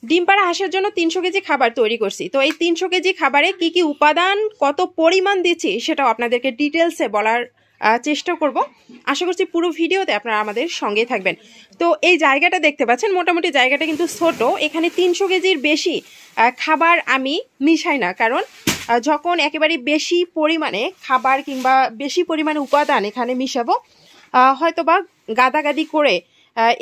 ডিম পাড়া হাঁসের জন্য 300 কেজি খাবার তৈরি করছি। তো এই 300 কেজি খাবারে কি কি উপাদান কত পরিমাণ দিচ্ছি সেটাও আপনাদেরকে ডিটেলসে বলার চেষ্টা করব। আশা করছি পুরো ভিডিওতে আপনারা আমাদের সঙ্গেই থাকবেন। তো এই জায়গাটা দেখতে পাচ্ছেন, মোটামুটি জায়গাটা কিন্তু ছোট। এখানে 300 কেজির বেশি খাবার আমি মিশাই না, কারণ যখন একেবারে বেশি পরিমাণে খাবার কিংবা বেশি পরিমাণে উপাদান এখানে মিশাবো, হয়তোবা গাদাগাদি করে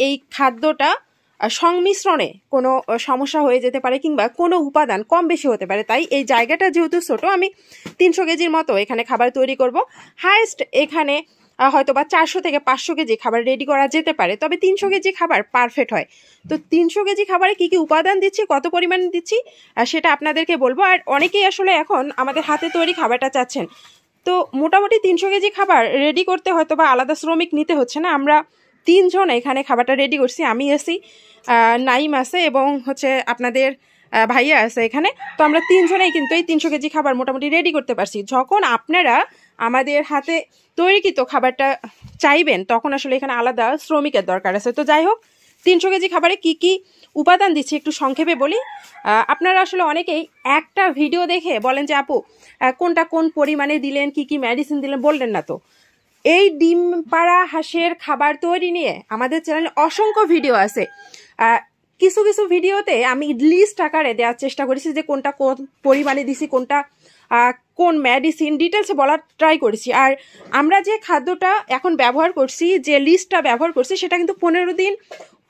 এই খাদ্যটা সংমিশ্রণে কোনো সমস্যা হয়ে যেতে পারে কিংবা কোনো উপাদান কম বেশি হতে পারে। তাই এই জায়গাটা যেহেতু ছোট, আমি 300 কেজির মতো এখানে খাবার তৈরি করব। হাইয়েস্ট এখানে হয়তোবা 400 থেকে 500 কেজি খাবার রেডি করা যেতে পারে, তবে 300 কেজি খাবার পারফেক্ট হয়। তো 300 কেজি খাবারে কি কি উপাদান দিচ্ছি, কত পরিমাণে দিচ্ছি সেটা আপনাদেরকে বলবো। আর অনেকেই আসলে এখন আমাদের হাতে তৈরি খাবারটা চাচ্ছেন। তো মোটামুটি 300 কেজি খাবার রেডি করতে হয়তোবা আলাদা শ্রমিক নিতে হচ্ছে না। আমরা 3 জন এখানে খাবারটা রেডি করছি। আমি আছি, নাইম আছে এবং হচ্ছে আপনাদের ভাইয়া আছে এখানে। তো আমরা 3 জনেই কিন্তু এই 300 কেজি খাবার মোটামুটি রেডি করতে পারছি। যখন আপনারা আমাদের হাতে তৈরিকৃত খাবারটা চাইবেন তখন আসলে এখানে আলাদা শ্রমিকের দরকার আছে। তো যাই হোক, 300 কেজি খাবারে কি কি উপাদান দিচ্ছি একটু সংক্ষেপে বলি। আপনারা আসলে অনেকেই একটা ভিডিও দেখে বলেন যে আপু কোনটা কোন পরিমাণে দিলেন, কি কি মেডিসিন দিলেন বললেন না। তো এই ডিম পাড়া হাঁসের খাবার তৈরি নিয়ে আমাদের চ্যানেলে অসংখ্য ভিডিও আছে। কিছু কিছু ভিডিওতে আমি লিস্ট আকারে দেওয়ার চেষ্টা করেছি যে কোনটা কোন পরিমাণে দিছি, কোনটা কোন মেডিসিন ডিটেলসে বলার ট্রাই করেছি। আর আমরা যে খাদ্যটা এখন ব্যবহার করছি, যে লিস্টটা ব্যবহার করছি, সেটা কিন্তু 15 দিন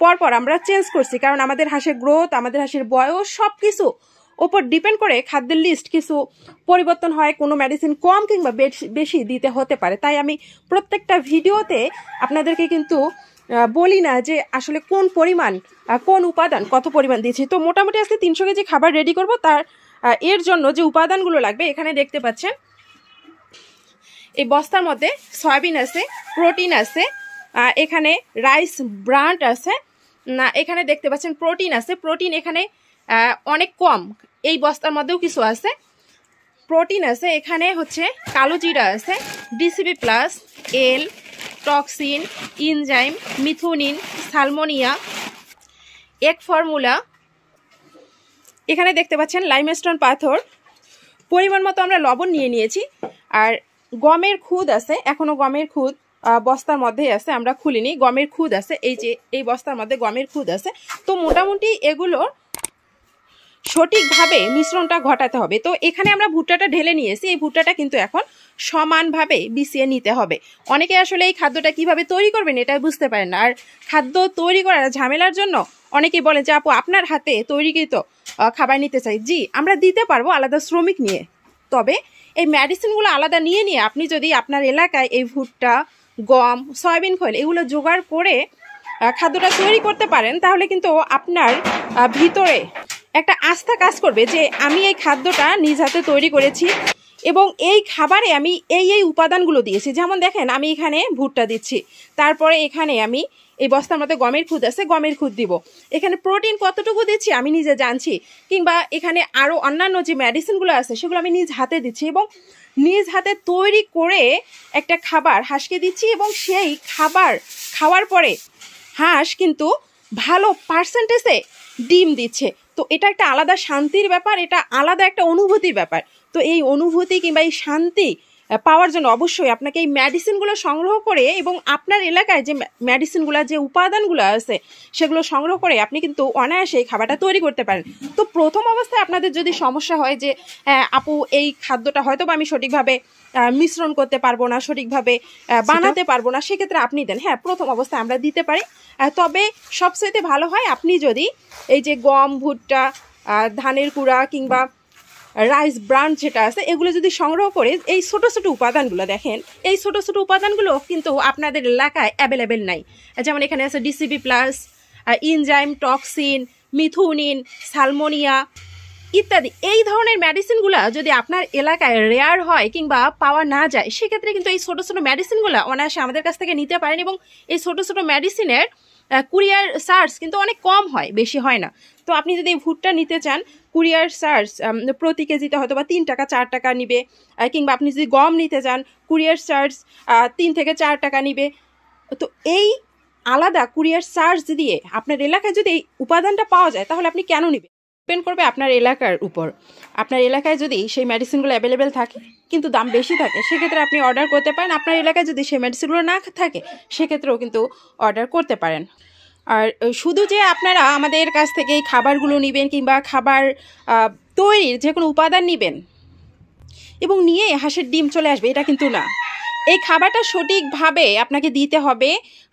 পর পর আমরা চেঞ্জ করছি, কারণ আমাদের হাঁসের গ্রোথ, আমাদের হাঁসের বয়স সব কিছু ওপর ডিপেন্ড করে খাদ্যের লিস্ট কিছু পরিবর্তন হয়। কোনো মেডিসিন কম কিংবা বেশি দিতে হতে পারে। তাই আমি প্রত্যেকটা ভিডিওতে আপনাদেরকে কিন্তু বলি না যে আসলে কোন পরিমাণ কোন উপাদান কত পরিমাণ দিয়েছি। তো মোটামুটি আজকে 300 কেজি খাবার রেডি করব। তার এর জন্য যে উপাদানগুলো লাগবে এখানে দেখতে পাচ্ছেন, এই বস্তার মধ্যে সয়াবিন আছে, প্রোটিন আছে, এখানে রাইস ব্রান্ড আছে, এখানে দেখতে পাচ্ছেন প্রোটিন আছে। প্রোটিন এখানে অনেক কম, এই বস্তার মধ্যেও কিছু আছে প্রোটিন আছে। এখানে হচ্ছে কালো জিরা আছে, ডিসিবি প্লাস, এল, টক্সিন, ইনজাইম, মিথুনিন, সালমোনিয়া, এক ফর্মুলা। এখানে দেখতে পাচ্ছেন লাইমস্টোন পাথর। পরিমাণ মতো আমরা লবণ নিয়ে নিয়েছি। আর গমের খুদ আছে, এখনো গমের খুদ বস্তার মধ্যেই আছে, আমরা খুলিনি। গমের খুদ আছে, এই যে এই বস্তার মধ্যে গমের খুদ আছে। তো মোটামুটি এগুলো সঠিকভাবে মিশ্রণটা ঘটাতে হবে। তো এখানে আমরা ভুট্টাটা ঢেলে নিয়েছি, এই ভুট্টাটা কিন্তু এখন সমানভাবে বিছিয়ে নিতে হবে। অনেকে আসলে এই খাদ্যটা কিভাবে তৈরি করবেন এটাই বুঝতে পারেন না। আর খাদ্য তৈরি করার ঝামেলার জন্য অনেকেই বলেন যে আপু আপনার হাতে তৈরিকৃত খাবার নিতে চাই। জি, আমরা দিতে পারবো আলাদা শ্রমিক নিয়ে, তবে এই মেডিসিনগুলো আলাদা নিয়ে আপনি যদি আপনার এলাকায় এই ভুট্টা, গম, সয়াবিন খোল এগুলো জোগাড় করে খাদ্যটা তৈরি করতে পারেন, তাহলে কিন্তু আপনার ভিতরে একটা আস্থা কাজ করবে যে আমি এই খাদ্যটা নিজ হাতে তৈরি করেছি এবং এই খাবারে আমি এই উপাদানগুলো দিয়েছি। যেমন দেখেন, আমি এখানে ভুট্টা দিচ্ছি, তারপরে এখানে আমি এই বস্তার মধ্যে গমের খুদ আছে, গমের খুদ দিব। এখানে প্রোটিন কতটুকু দিচ্ছি আমি নিজে জানছি, কিংবা এখানে আরও অন্যান্য যে মেডিসিনগুলো আছে সেগুলো আমি নিজ হাতে দিচ্ছি এবং নিজ হাতে তৈরি করে একটা খাবার হাঁসকে দিচ্ছি। এবং সেই খাবার খাওয়ার পরে হাঁস কিন্তু ভালো পার্সেন্টেজে ডিম দিচ্ছে। তো এটা একটা আলাদা শান্তির ব্যাপার, এটা আলাদা একটা অনুভূতির ব্যাপার। তো এই অনুভূতি কিংবা এই শান্তি পাওয়ার জন্য অবশ্যই আপনাকে এই মেডিসিনগুলো সংগ্রহ করে এবং আপনার এলাকায় যে মেডিসিনগুলো, যে উপাদানগুলো আছে সেগুলো সংগ্রহ করে আপনি কিন্তু অনায়াসে এই খাবারটা তৈরি করতে পারেন। তো প্রথম অবস্থায় আপনাদের যদি সমস্যা হয় যে আপু এই খাদ্যটা হয়তো বা আমি সঠিকভাবে মিশ্রণ করতে পারবো না, সঠিকভাবে বানাতে পারবো না, সেক্ষেত্রে আপনি দেন। হ্যাঁ, প্রথম অবস্থায় আমরা দিতে পারি, তবে সবচেয়ে ভালো হয় আপনি যদি এই যে গম, ভুট্টা, ধানের কুড়া কিংবা রাইস ব্রান্ড যেটা আছে এগুলো যদি সংগ্রহ করে এই ছোট ছোট উপাদানগুলো, দেখেন এই ছোট ছোট উপাদানগুলো কিন্তু আপনাদের এলাকায় অ্যাভেলেবেল নাই। যেমন এখানে আছে ডিসিবি প্লাস, ইনজাইম, টক্সিন, মিথুনিন, সালমোনিয়া ইত্যাদি। এই ধরনের মেডিসিনগুলো যদি আপনার এলাকায় রেয়ার হয় কিংবা পাওয়া না যায়, সেক্ষেত্রে কিন্তু এই ছোটো ছোটো মেডিসিনগুলো অনায়াসে আমাদের কাছ থেকে নিতে পারেন। এবং এই ছোটো ছোটো মেডিসিনের কুরিয়ার চার্জ কিন্তু অনেক কম হয়, বেশি হয় না। তো আপনি যদি এই ভুট্টা নিতে চান, কুরিয়ার চার্জ প্রতি কেজিতে হয়তো বা 3 টাকা 4 টাকা নিবে, কিংবা আপনি যদি গম নিতে চান কুরিয়ার চার্জ 3 থেকে 4 টাকা নিবে। তো এই আলাদা কুরিয়ার চার্জ দিয়ে আপনার এলাকায় যদি এই উপাদানটা পাওয়া যায় তাহলে আপনি কেন নেবেন? ডিপেন্ড করবে আপনার এলাকার উপর। আপনার এলাকায় যদি সেই মেডিসিনগুলো অ্যাভেলেবেল থাকে কিন্তু দাম বেশি থাকে, সেক্ষেত্রে আপনি অর্ডার করতে পারেন। আপনার এলাকায় যদি সেই মেডিসিনগুলো না থাকে সেক্ষেত্রেও কিন্তু অর্ডার করতে পারেন। আর শুধু যে আপনারা আমাদের কাছ থেকে এই খাবারগুলো নেবেন কিংবা খাবার তৈরির যে কোনো উপাদান নেবেন এবং নিয়ে হাঁসের ডিম চলে আসবে এটা কিন্তু না। এই খাবারটা সঠিকভাবে আপনাকে দিতে হবে,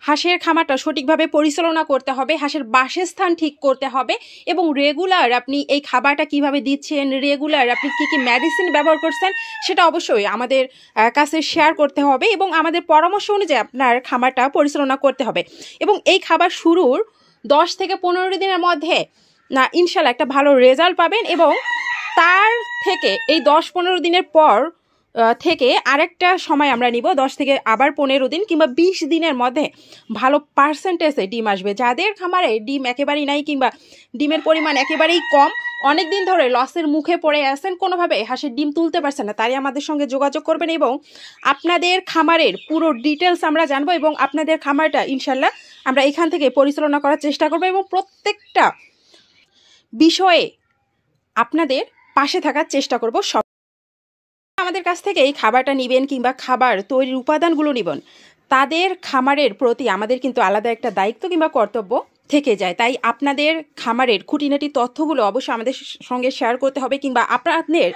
হাঁসের খামারটা সঠিকভাবে পরিচালনা করতে হবে, হাঁসের বাসস্থান ঠিক করতে হবে এবং রেগুলার আপনি এই খাবারটা কিভাবে দিচ্ছেন, রেগুলার আপনি কী কী মেডিসিন ব্যবহার করছেন সেটা অবশ্যই আমাদের কাছে শেয়ার করতে হবে এবং আমাদের পরামর্শ অনুযায়ী আপনার খামারটা পরিচালনা করতে হবে। এবং এই খাবার শুরুর 10 থেকে 15 দিনের মধ্যে না ইনশাল্লাহ একটা ভালো রেজাল্ট পাবেন এবং তার থেকে এই 10-15 দিনের পর থেকে আরেকটা সময় আমরা নিব 10 থেকে আবার 15 দিন কিংবা 20 দিনের মধ্যে ভালো পার্সেন্টেজে ডিম আসবে। যাদের খামারে ডিম একেবারেই নাই কিংবা ডিমের পরিমাণ একেবারেই কম, অনেক দিন ধরে লসের মুখে পড়ে আছেন, কোনোভাবে হাঁসের ডিম তুলতে পারছেন না, তাই আমাদের সঙ্গে যোগাযোগ করবেন এবং আপনাদের খামারের পুরো ডিটেলস আমরা জানবো এবং আপনাদের খামারটা ইনশাল্লাহ আমরা এখান থেকে পরিচালনা করার চেষ্টা করবো এবং প্রত্যেকটা বিষয়ে আপনাদের পাশে থাকার চেষ্টা করব। সব আমাদের কাছ থেকে এই খাবারটা নেবেন কিংবা খাবার তৈরির উপাদানগুলো নেবেন, তাদের খামারের প্রতি আমাদের কিন্তু আলাদা একটা দায়িত্ব কিংবা কর্তব্য থেকে যায়। তাই আপনাদের খামারের খুঁটিনাটি তথ্যগুলো অবশ্যই আমাদের সঙ্গে শেয়ার করতে হবে কিংবা আপনাদের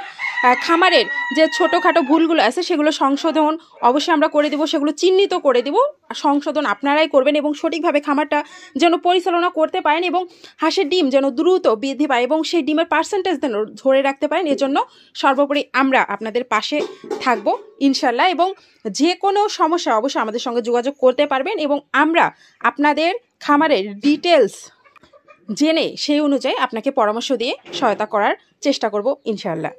খামারের যে ছোটোখাটো ভুলগুলো আছে সেগুলো সংশোধন অবশ্যই আমরা করে দেবো, সেগুলো চিহ্নিত করে দেবো, সংশোধন আপনারাই করবেন এবং সঠিকভাবে খামারটা যেন পরিচালনা করতে পারেন এবং হাঁসের ডিম যেন দ্রুত বৃদ্ধি পায় এবং সেই ডিমের পার্সেন্টেজ যেন ধরে রাখতে পারেন। এজন্য সর্বোপরি আমরা আপনাদের পাশে থাকবো ইনশাল্লাহ এবং যে কোনো সমস্যা অবশ্যই আমাদের সঙ্গে যোগাযোগ করতে পারবেন এবং আমরা আপনাদের খামারের ডিটেলস জেনে সেই অনুযায়ী আপনাকে পরামর্শ দিয়ে সহায়তা করার চেষ্টা করব ইনশাল্লাহ।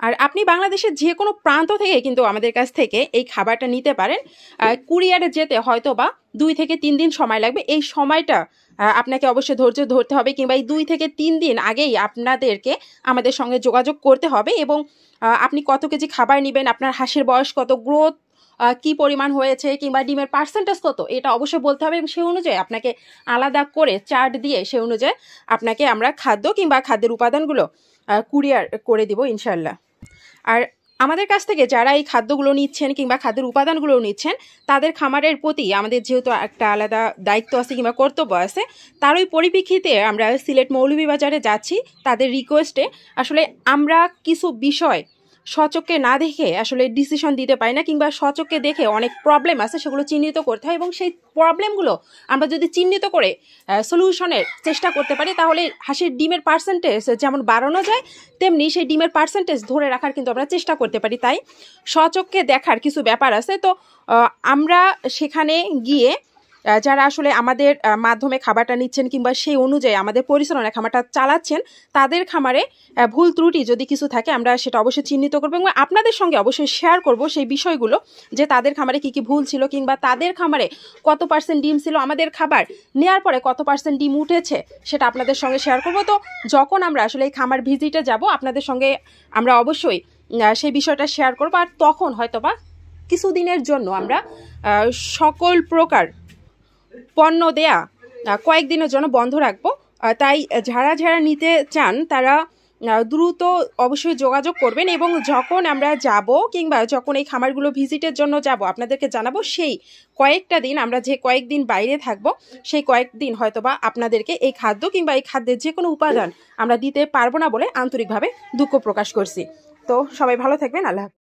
আর আপনি বাংলাদেশের যে কোনো প্রান্ত থেকে কিন্তু আমাদের কাছ থেকে এই খাবারটা নিতে পারেন। কুরিয়ারে যেতে হয়তো বা 2 থেকে 3 দিন সময় লাগবে। এই সময়টা আপনাকে অবশ্যই ধৈর্য ধরতে হবে কিংবা এই 2 থেকে 3 দিন আগেই আপনাদেরকে আমাদের সঙ্গে যোগাযোগ করতে হবে এবং আপনি কত কেজি খাবার নেবেন, আপনার হাঁসের বয়স কত, গ্রোথ কি পরিমাণ হয়েছে কিংবা ডিমের পার্সেন্টেজ কত, এটা অবশ্যই বলতে হবে এবং সেই অনুযায়ী আপনাকে আলাদা করে চার্ট দিয়ে সেই অনুযায়ী আপনাকে আমরা খাদ্য কিংবা খাদ্যের উপাদানগুলো কুরিয়ার করে দিব ইনশাল্লাহ। আর আমাদের কাছ থেকে যারা এই খাদ্যগুলো নিচ্ছেন কিংবা খাদ্যের উপাদানগুলো নিচ্ছেন তাদের খামারের প্রতি আমাদের যেহেতু একটা আলাদা দায়িত্ব আছে কিংবা কর্তব্য আছে, তার ওই পরিপ্রেক্ষিতে আমরা সিলেট মৌলভীবাজারে যাচ্ছি। তাদের রিকোয়েস্টে আসলে আমরা কিছু বিষয় সচক্ষে না দেখে আসলে ডিসিশন দিতে পারি না কিংবা সচক্ষে দেখে অনেক প্রবলেম আছে সেগুলো চিহ্নিত করতে হয় এবং সেই প্রবলেমগুলো আমরা যদি চিহ্নিত করে সলিউশনের চেষ্টা করতে পারি তাহলে হাঁসের ডিমের পার্সেন্টেজ যেমন বাড়ানো যায় তেমনি সেই ডিমের পার্সেন্টেজ ধরে রাখার কিন্তু আমরা চেষ্টা করতে পারি। তাই সচক্ষে দেখার কিছু ব্যাপার আছে। তো আমরা সেখানে গিয়ে যারা আসলে আমাদের মাধ্যমে খাবারটা নিচ্ছেন কিংবা সেই অনুযায়ী আমাদের পরিচালনায় খামারটা চালাচ্ছেন তাদের খামারে ভুল ত্রুটি যদি কিছু থাকে আমরা সেটা অবশ্যই চিহ্নিত করবো এবং আপনাদের সঙ্গে অবশ্যই শেয়ার করব সেই বিষয়গুলো যে তাদের খামারে কী কী ভুল ছিল কিংবা তাদের খামারে কত % ডিম ছিল, আমাদের খাবার নেওয়ার পরে কত % ডিম উঠেছে সেটা আপনাদের সঙ্গে শেয়ার করব। তো যখন আমরা আসলে এই খামার ভিজিটে যাব আপনাদের সঙ্গে আমরা অবশ্যই সেই বিষয়টা শেয়ার করব আর তখন হয়তোবা কিছুদিনের জন্য আমরা সকল প্রকার পণ্য দেয়া কয়েকদিনের জন্য বন্ধ রাখবো। তাই যারা যারা নিতে চান তারা দ্রুত অবশ্যই যোগাযোগ করবেন এবং যখন আমরা যাব কিংবা যখন এই খামারগুলো ভিজিটের জন্য যাব আপনাদেরকে জানাবো। সেই কয়েকটা দিন আমরা যে কয়েকদিন বাইরে থাকবো সেই কয়েকদিন হয়তোবা আপনাদেরকে এই খাদ্য কিংবা এই খাদ্যের যে কোনো উপাদান আমরা দিতে পারবো না বলে আন্তরিকভাবে দুঃখ প্রকাশ করছি। তো সবাই ভালো থাকবেন। আল্লাহ।